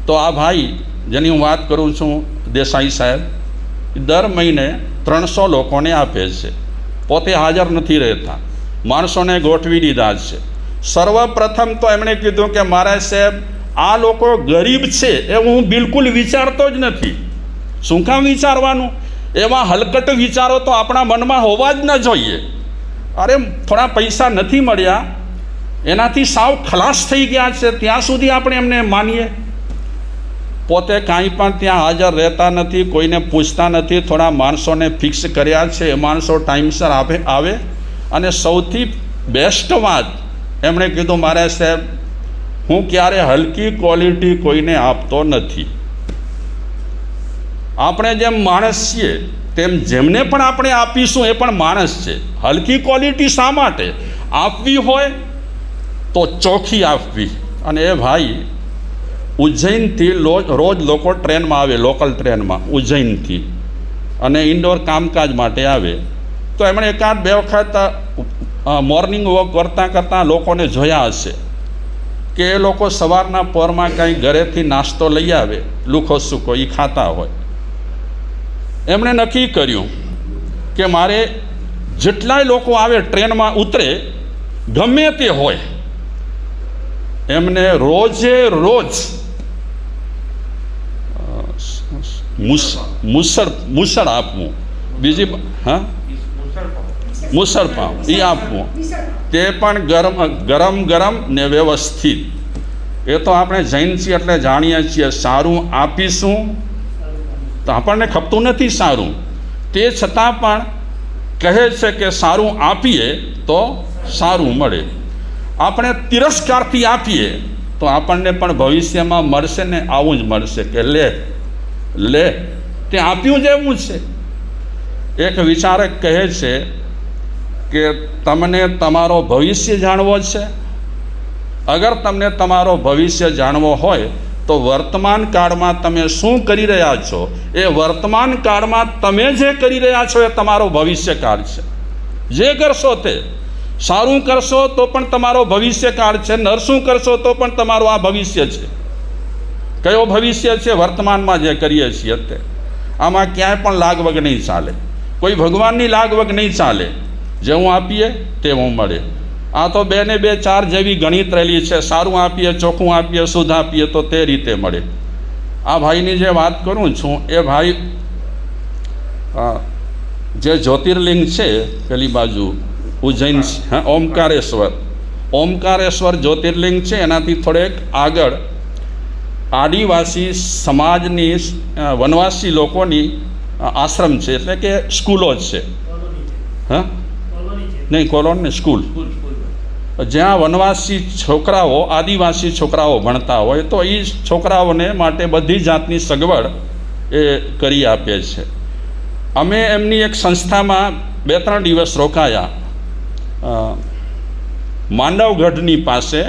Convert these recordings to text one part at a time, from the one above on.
તો આ ભાઈ જેની હું વાત કરું છું, દેસાઈ સાહેબ, દર મહિને 300 લોકોને આપે છે, પોતે હાજર નથી રહેતા, માણસોને ગોઠવી દીધા છે. સર્વપ્રથમ તો એમણે કીધું કે મારા સાહેબ આ લોકો ગરીબ છે એ હું બિલકુલ વિચારતો જ નથી. શું કામ વિચારવાનું? એવા હલકટ વિચારો તો આપણા મનમાં હોવા જ ન જોઈએ. અરે થોડા પૈસા નથી મળ્યા, એનાથી સાવ ખલાસ થઈ ગયા છે, ત્યાં સુધી આપણે એમને માનીએ? પોતે કાંઈ પણ ત્યાં હાજર રહેતા નથી, કોઈને પૂછતા નથી. થોડા માણસોને ફિક્સ કર્યા છે, એ માણસો ટાઈમસર આવે. અને સૌથી બેસ્ટ વાત એમણે કીધું, મારે સાહેબ હું ક્યારે હલકી ક્વોલિટી કોઈને આપતો નથી. આપણે જેમ માણસ છીએ તેમ જેમને પણ આપણે આપીશું એ પણ માણસ છે. હલકી ક્વોલિટી શા માટે આપવી હોય તો ચોખ્ખી આપવી. અને એ ભાઈ ઉજ્જૈનથી રોજ લોકો ટ્રેનમાં આવે, લોકલ ટ્રેનમાં ઉજ્જૈનથી, અને ઇન્ડોર કામકાજ માટે આવે. તો એમણે 1-2 વખત મોર્નિંગ વોક કરતાં લોકોને જોયા હશે કે એ લોકો સવારના પહોરમાં કાંઈ ઘરેથી નાસ્તો લઈ આવે, લુખો સૂકો એ ખાતા હોય. એમણે નક્કી કર્યું કે મારે જેટલાય લોકો આવે ટ્રેનમાં ઉતરે, ગમે તે હોય, એમને રોજે રોજ મુસળ આપવું. બીજી મુસળ પાવ એ આપવું, તે પણ ગરમ ને વ્યવસ્થિત. એ તો આપણે જૈન છીએ એટલે જાણીએ છીએ, સારું આપીશું તો આપણને ખપતું નથી સારું, તે છતાં પણ કહે છે કે સારું આપીએ તો સારું મળે. આપણે તિરસ્કારથી આપીએ તો આપણને પણ ભવિષ્યમાં મળશે ને આવું જ મળશે કે લે તે આપ્યું જ એવું છે. એક વિચારક કહે છે કે તમને તમારો ભવિષ્ય જાણવો છે? અગર તમને તમારો ભવિષ્ય જાણવો હોય તો વર્તમાન કાળમાં તમે શું કરી રહ્યા છો, એ વર્તમાન કાળમાં તમે જે કરી રહ્યા છો એ તમારો ભવિષ્યકાળ છે. જે કરશો તે સારું કરશો તો પણ તમારો ભવિષ્યકાળ છે, નરસું કરશો તો પણ તમારું આ ભવિષ્ય છે. કયો ભવિષ્ય છે? વર્તમાનમાં જે કરીએ છીએ તે. આમાં ક્યાંય પણ લાગવગ નહીં ચાલે, કોઈ ભગવાનની લાગવગ નહીં ચાલે. જેવું આપીએ તેવું મળે. આ તો 2 ને 2 4 જેવી ગણિત રહેલી છે. સારું આપીએ, ચોખ્ખું આપીએ, શુદ્ધ આપીએ તો તે રીતે મળે. આ ભાઈની જે વાત કરું છું એ ભાઈ જે જ્યોતિર્લિંગ છે પેલી બાજુ ઉજ્જૈન, ઓમકારેશ્વર જ્યોતિર્લિંગ છે, એનાથી થોડેક આગળ આદિવાસી સમાજની વનવાસી લોકોની આશ્રમ છે, એટલે કે સ્કૂલો જ છે. નહીં, કોલોની સ્કૂલ, જ્યાં વનવાસી છોકરાઓ, આદિવાસી છોકરાઓ ભણતા હોય તો એ છોકરાઓને માટે બધી જાતની સગવડ એ કરી આપે છે. અમે એમની એક સંસ્થામાં 2-3 દિવસ રોકાયા, માંડવગઢની પાસે.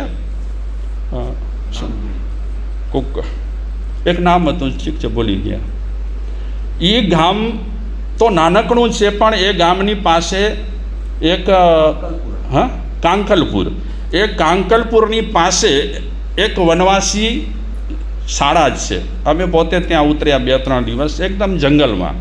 એક નામ હતું, ઠીક છે ભૂલી ગયા. એ ગામ તો નાનકડું છે, પણ એ ગામની પાસે એક કાંકલપુર, એ કાંકલપુરની પાસે એક વનવાસી શાળા જ છે. અમે પોતે ત્યાં ઉતર્યા 2-3 દિવસ એકદમ જંગલમાં,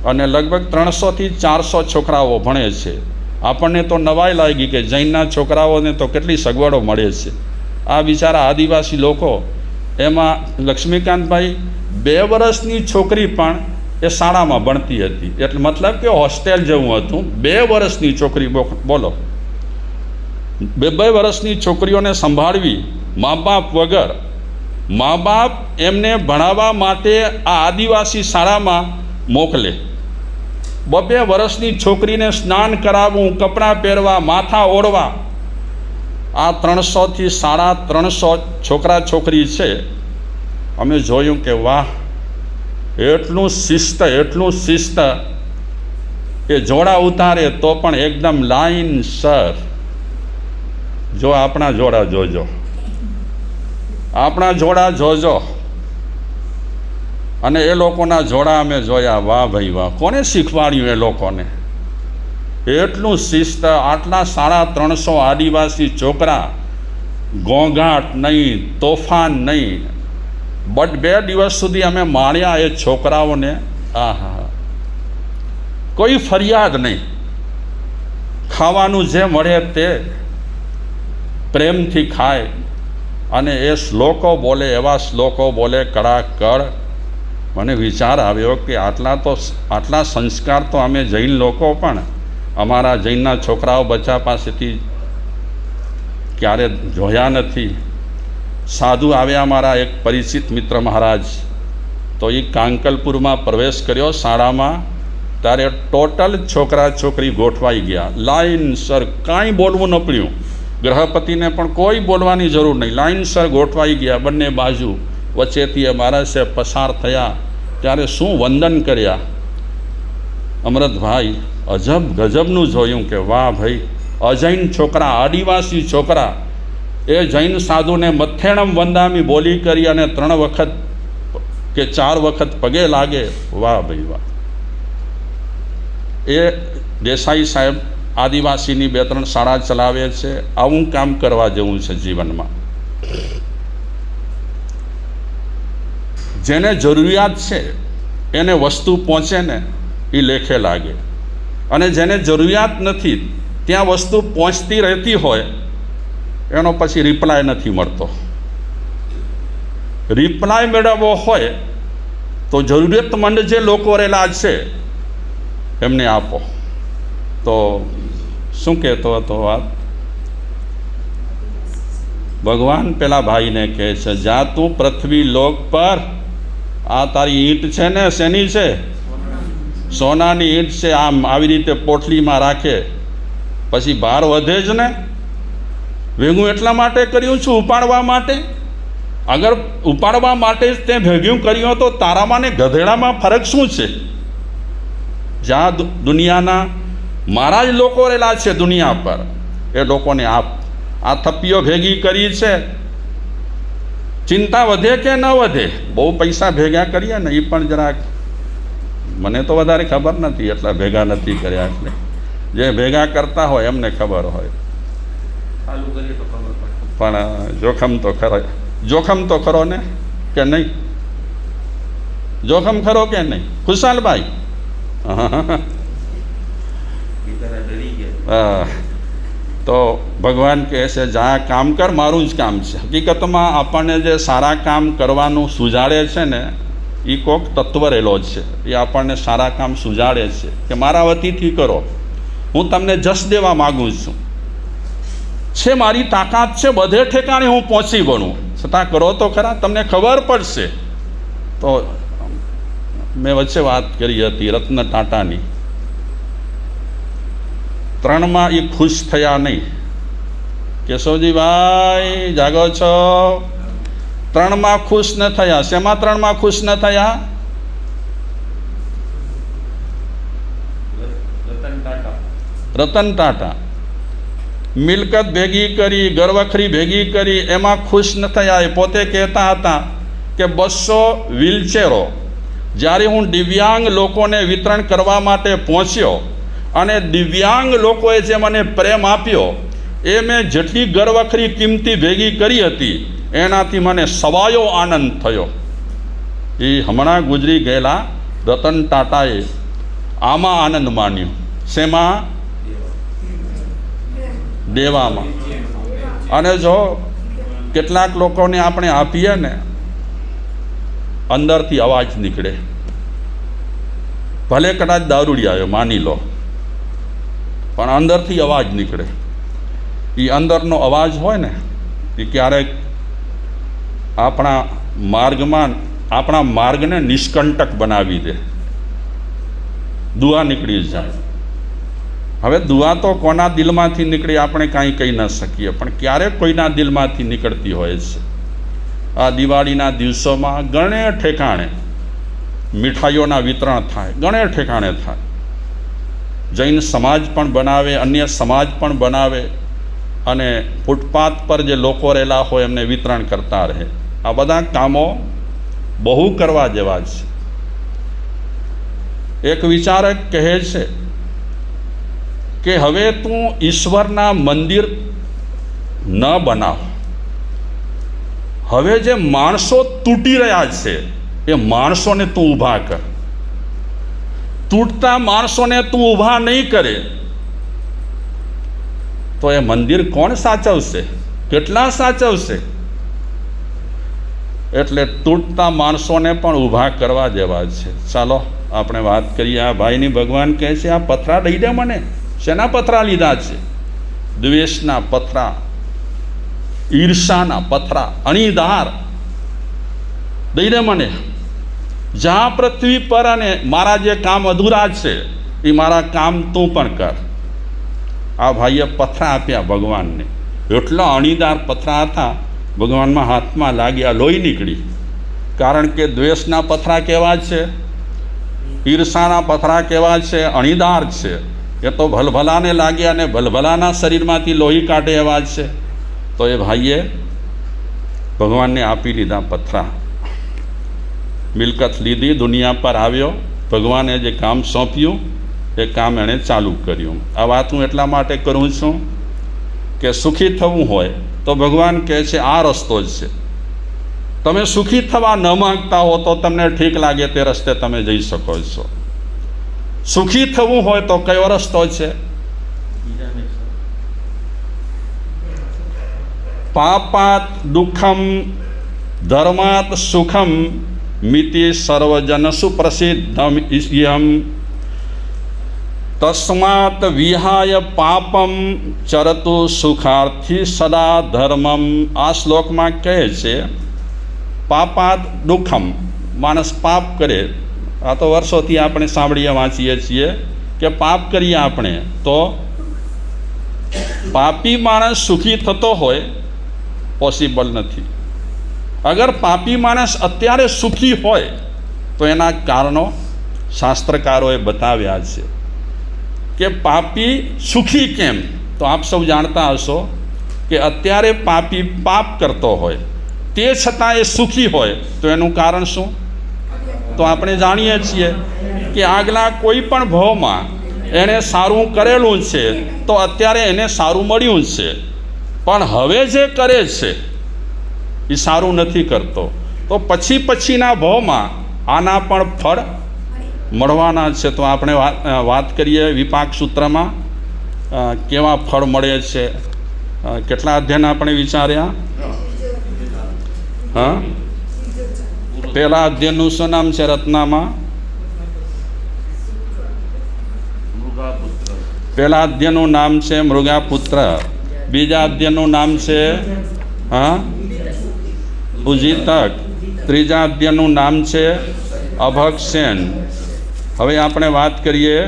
અને લગભગ 300થી 400 છોકરાઓ ભણે છે. આપણને તો નવાઈ લાગી કે જૈનના છોકરાઓને તો કેટલી સગવડો મળે છે. આ બિચારા આદિવાસી લોકો, એમાં લક્ષ્મીકાંતભાઈ 2 વર્ષની છોકરી પણ એ શાળામાં ભણતી હતી, એટલે મતલબ કે હોસ્ટેલ જેવું હતું. 2 વર્ષની છોકરી, બોલો, 2 વર્ષની છોકરીઓને સંભાળવી મા બાપ વગર. મા બાપ એમને ભણાવવા માટે આ આદિવાસી શાળામાં મોકલે. 2 વર્ષની છોકરીને સ્નાન કરાવવું, કપડાં પહેરવા, માથા ઓળવા. આ 300થી 350 છોકરા છોકરી છે. અમે જોયું કે વાહ, એટલું શિસ્ત એ જોડા ઉતારે તો પણ એકદમ લાઈનસર. જો આપણા જોડા જોજો, આપણા જોડા જોજો. અને એ લોકોના જોડા અમે જોયા, વાહ ભાઈ વાહ, કોને શીખવાડ્યું એ લોકોને? એટલું શિસ્ત. આટલા 350 આદિવાસી છોકરા, ઘોંઘાટ નહીં, તોફાન નહીં. બટ 2 દિવસ સુધી અમે માણ્યા એ છોકરાઓને. આહા, કોઈ ફરિયાદ નહીં, ખાવાનું જે મળે તે પ્રેમથી ખાય, અને એ શ્લોકો બોલે, એવા શ્લોકો બોલે કડાકડ. મને વિચાર આવ્યો કે આટલા સંસ્કાર તો અમે જૈન લોકો પણ અમારા જૈનના છોકરાઓ બચ્ચા પાસેથી ક્યારે જોયા નથી. સાધુ આવ્યા મારા એક પરિચિત મિત્ર મહારાજ, તો એ કાંકલપુરમાં પ્રવેશ કર્યો શાળામાં, ત્યારે ટોટલ છોકરા છોકરી ગોઠવાઈ ગયા લાઈનસર, કાંઈ બોલવું ન પડ્યું. ગ્રહપતિને પણ કોઈ બોલવાની જરૂર નહીં, લાઈનસર ગોઠવાઈ ગયા બંને બાજુ. વચ્ચેથી એ માણસે પસાર થયા ત્યારે શું વંદન કર્યા. અમૃતભાઈ, અજબ ગજબનું જોયું કે વાહ ભાઈ, અજૈન છોકરા, આદિવાસી છોકરા એ જૈન સાધુને મથેણમ વંદામી બોલી કરી અને 3 વખત કે 4 વખત પગે લાગે. વાહ ભાઈ વાહ. એ દેસાઈ સાહેબ આદિવાસીની 2-3 શાળા ચલાવે છે. આવું કામ કરવા જેવું છે જીવનમાં. જેને જરૂરિયાત છે એને વસ્તુ પહોંચે ને એ લેખે લાગે, અને જેને જરૂરિયાત નથી ત્યાં વસ્તુ પહોંચતી રહેતી હોય એનો પછી રિપ્લાય નથી મળતો. રિપ્લાય મેળવવો હોય તો જરૂરિયાતમંદ જે લોકો રહેલા છે એમને આપો. તો શું કહેતો હતો વાત? ભગવાન પેલા ભાઈને કહે છે, જા તું પૃથ્વી લોક પર, આ તારી ઈંટ છે ને શેની છે? સોનાની ઈંટ છે. આમ આવી રીતે પોટલીમાં રાખે, પછી ભાર વધે જ ને. ભેગું એટલા માટે કર્યું છું, ઉપાડવા માટે. અગર ઉપાડવા માટે જ તે ભેગું કર્યું તો તારામાં ને ગધેડામાં ફરક શું છે? જ્યાં દુનિયાના મારા જ લોકો રહેલા છે દુનિયા પર, એ લોકોને આપ. આ થપ્પીઓ ભેગી કરી છે, ચિંતા વધે કે ન વધે? બહુ પૈસા ભેગા કરીએ ને, એ પણ જરાક મને તો વધારે ખબર નથી, એટલા ભેગા નથી કર્યા. એટલે જે ભેગા કરતા હોય એમને ખબર હોય. પણ જોખમ તો ખરો, જોખમ તો ખરો ને કે નહીં? જોખમ ખરો કે નહીં ખુશાલભાઈ? તો ભગવાન કહે છે, જા કામ કર, મારું જ કામ છે. હકીકતમાં આપણને જે સારા કામ કરવાનું સુજાડે છે ને, એ કોક તત્વ રહેલો છે. એ આપણને સારા કામ સુજાડે છે કે મારા વતીથી કરો. હું તમને જશ દેવા માગું છું, છે મારી તાકાત છે, બધે ઠેકાણે હું પહોંચી વળું, છતાં કરો તો ખરા, તમને ખબર પડશે. તો મેં વચ્ચે વાત કરી હતી રતન ટાટાની. 3માં એ ખુશ થયા નહીં. કેશવજીભાઈ જાગો છો? 3માં ખુશ ન થયા. શેમાં 3માં ખુશ ન થયા? રતન ટાટા મિલકત ભેગી કરી, ઘરવખરી ભેગી કરી, એમાં ખુશ ન થયા. એ પોતે કહેતા હતા કે 200 વ્હીલચેરો જ્યારે હું દિવ્યાંગ લોકોને વિતરણ કરવા માટે પહોંચ્યો અને દિવ્યાંગ લોકોએ જે મને પ્રેમ આપ્યો, એ મેં જેટલી ઘરવખરી કિંમતી ભેગી કરી હતી એનાથી મને સવાયો આનંદ થયો. એ હમણાં ગુજરી ગયેલા રતન ટાટાએ આમાં આનંદ માન્યો. શેમાં? દેવામાં. અને જો કેટલાક લોકોને આપણે આપીએ ને, અંદરથી અવાજ નીકળે. ભલે કદાચ દારૂડી આવ્યો માની લો, પણ અંદરથી અવાજ નીકળે. એ અંદરનો અવાજ હોય ને, એ ક્યારેક આપણા માર્ગને નિષ્કંટક બનાવી દે. દુઆ નીકળી જાય. હવે દુઆ તો કોના દિલમાંથી નીકળી આપણે કાંઈ કહી ન શકીએ, પણ ક્યારેક કોઈના દિલમાંથી નીકળતી હોય છે. આ દિવાળીના દિવસોમાં ઘણે ઠેકાણે મીઠાઈઓના વિતરણ થાય, ઘણે ઠેકાણે થાય. જૈન સમાજ પણ બનાવે, અન્ય સમાજ પણ બનાવે, અને ફૂટપાથ પર જે લોકો રહેલા હોય એમને વિતરણ કરતા રહે. આ બધા કામો બહુ કરવા જેવા છે. એક વિચારક કહે છે કે હવે તું ઈશ્વરના મંદિર ન બનાવ, હવે જે માણસો તૂટી રહ્યા છે એ માણસોને તું ઊભા કર. તૂટતા માણસોને તું ઊભા નહીં કરે તો એ મંદિર કોણ સાચવશે? કેટલા સાચવશે? એટલે તૂટતા માણસોને પણ ઊભા કરવા જેવા છે. ચાલો આપણે વાત કરીએ. આ ભાઈની ભગવાન કહે છે આ પથરા દઈ દે મને. શેના પથરા લીધા છે? દ્વેષના પથરા, ઈર્ષાના પથરા, અણીધાર દઈ દે મને. જ્યાં પૃથ્વી પર અને મારા જે કામ અધૂરા છે એ મારા કામ તું પણ કર. આ ભાઈએ પથરા આપ્યા ભગવાનને. એટલા અણીદાર પથરા હતા, ભગવાનના હાથમાં લાગ્યા, લોહી નીકળી. કારણ કે દ્વેષના પથરા કેવા છે, ઈર્ષાના પથરા કેવા છે, અણીદાર છે. એ તો ભલભલાને લાગ્યા અને ભલભલાના શરીરમાંથી લોહી કાઢે એવા છે. તો એ ભાઈએ ભગવાનને આપી લીધા પથરા. મિલકત લીધી, દુનિયા પર આવ્યો. ભગવાને જે કામ સોંપ્યું એ કામ એણે ચાલુ કર્યું. આ વાત હું એટલા માટે કરું છું કે સુખી થવું હોય તો ભગવાન કહે છે આ રસ્તો જ છે. તમે સુખી થવા ન માગતા હો તો તમને ઠીક લાગે તે રસ્તે તમે જઈ શકો છો. સુખી થવું હોય તો કયો રસ્તો છે? પાપાત દુઃખમ ધર્માત સુખમ મિતિ સર્વજન સુપ્રસિદ્ધમ ઇયમ તસ્માત વિહાય પાપમ ચરતુ સુખાર્થી સદા ધર્મમ. આ શ્લોકમાં કહે છે પાપાત દુઃખમ, માણસ પાપ કરે. આ તો વર્ષોથી આપણે સાંભળીએ વાંચીએ છીએ કે પાપ કરીએ આપણે તો પાપી માણસ સુખી થતો હોય, પોસિબલ નથી. અગર પાપી માણસ અત્યારે સુખી હોય તો એના કારણો શાસ્ત્રકારોએ બતાવ્યા છે કે પાપી સુખી કેમ. તો આપ સૌ જાણતા હશો કે અત્યારે પાપી પાપ કરતો હોય તે છતાં એ સુખી હોય તો એનું કારણ શું? તો આપણે જાણીએ છીએ કે આગલા કોઈ પણ ભાવમાં એણે સારું કરેલું છે તો અત્યારે એને સારું મળ્યું છે, પણ હવે જે કરે છે એ સારું નથી કરતો. તો પછીના ભાવમાં આના પણ ફળ મળવાના છે. તો આપણે વાત કરીએ વિપાક સૂત્રમાં કેવા ફળ મળે છે. કેટલા અધ્યયન આપણે વિચાર્યા? હા, પહેલા અધ્યયનનું શું નામ છે રત્નામાં? પહેલા અધ્યયનનું નામ છે મૃગાપુત્ર. બીજા અધ્યયનનું નામ છે ઉજીતક. ત્રીજા અધ્યયનનું નામ છે અભક્ષેન. હવે આપણે વાત કરીએ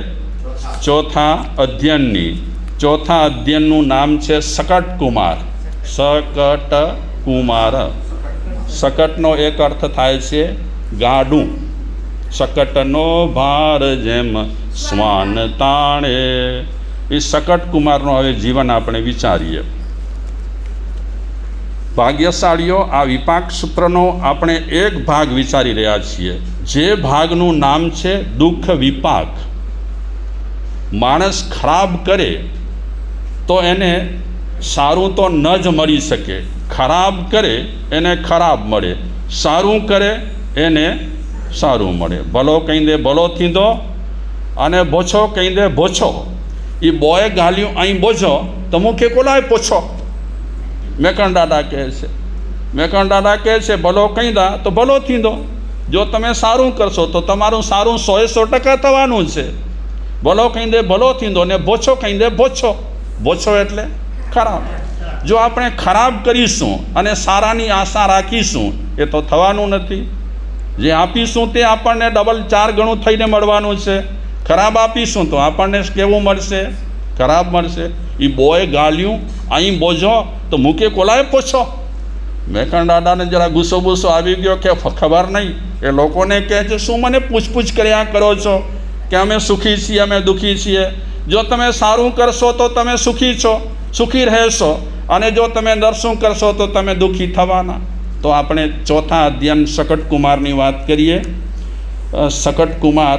ચોથા અધ્યયનની. ચોથા અધ્યયનનું નામ છે શકટ કુમાર. શકટ કુમાર. શકટનો એક અર્થ થાય છે ગાડું. શકટનો ભાર જેમ શ્વાન તાણે. એ શકટ કુમારનો હવે જીવન આપણે વિચારીએ. ભાગ્યશાળીઓ, આ વિપાક સૂત્રનો આપણે એક ભાગ વિચારી રહ્યા છીએ, જે ભાગનું નામ છે દુઃખ વિપાક. માણસ ખરાબ કરે તો એને સારું તો ન જ મળી શકે. ખરાબ કરે એને ખરાબ મળે, સારું કરે એને સારું મળે. ભલો કહી દે ભલો થીંદો અને ભોછો કહી દે ભોછો. એ બોય ગાલ્યું અહીં બોજો તો મુખે કોલાય પોછો. મેકણ દાદા કહે છે, મેકણ દાદા કહે છે ભલો કહી દા તો ભલો થીંદો. જો તમે સારું કરશો તો તમારું સારું 100% થવાનું છે. ભલો કહી દે ભલો થીંદો ને ભોછો કહી દે ભોછો. ભોછો એટલે ખરાબ. જો આપણે ખરાબ કરીશું અને સારાની આશા રાખીશું એ તો થવાનું નથી. જે આપીશું તે આપણને ડબલ 4 ગણું થઈને મળવાનું છે. ખરાબ આપીશું તો આપણને કેવું મળશે? ખરાબ મળશે. એ બોય ગાલ્યું અહીં બોજો તો મૂકે કોલાએ પૂછો. મેકણ દાદાને જરા ગુસ્સો આવી ગયો કે ખબર નહીં. એ લોકોને કહે છે શું મને પૂછપૂછ કર્યા કરો છો કે અમે સુખી છીએ, અમે દુઃખી છીએ. જો તમે સારું કરશો તો તમે સુખી છો, સુખી રહેશો, અને જો તમે નરસું કરશો તો તમે દુઃખી થવાના. તો આપણે ચોથા અધ્યયન શકટ કુમારની વાત કરીએ. શકટ કુમાર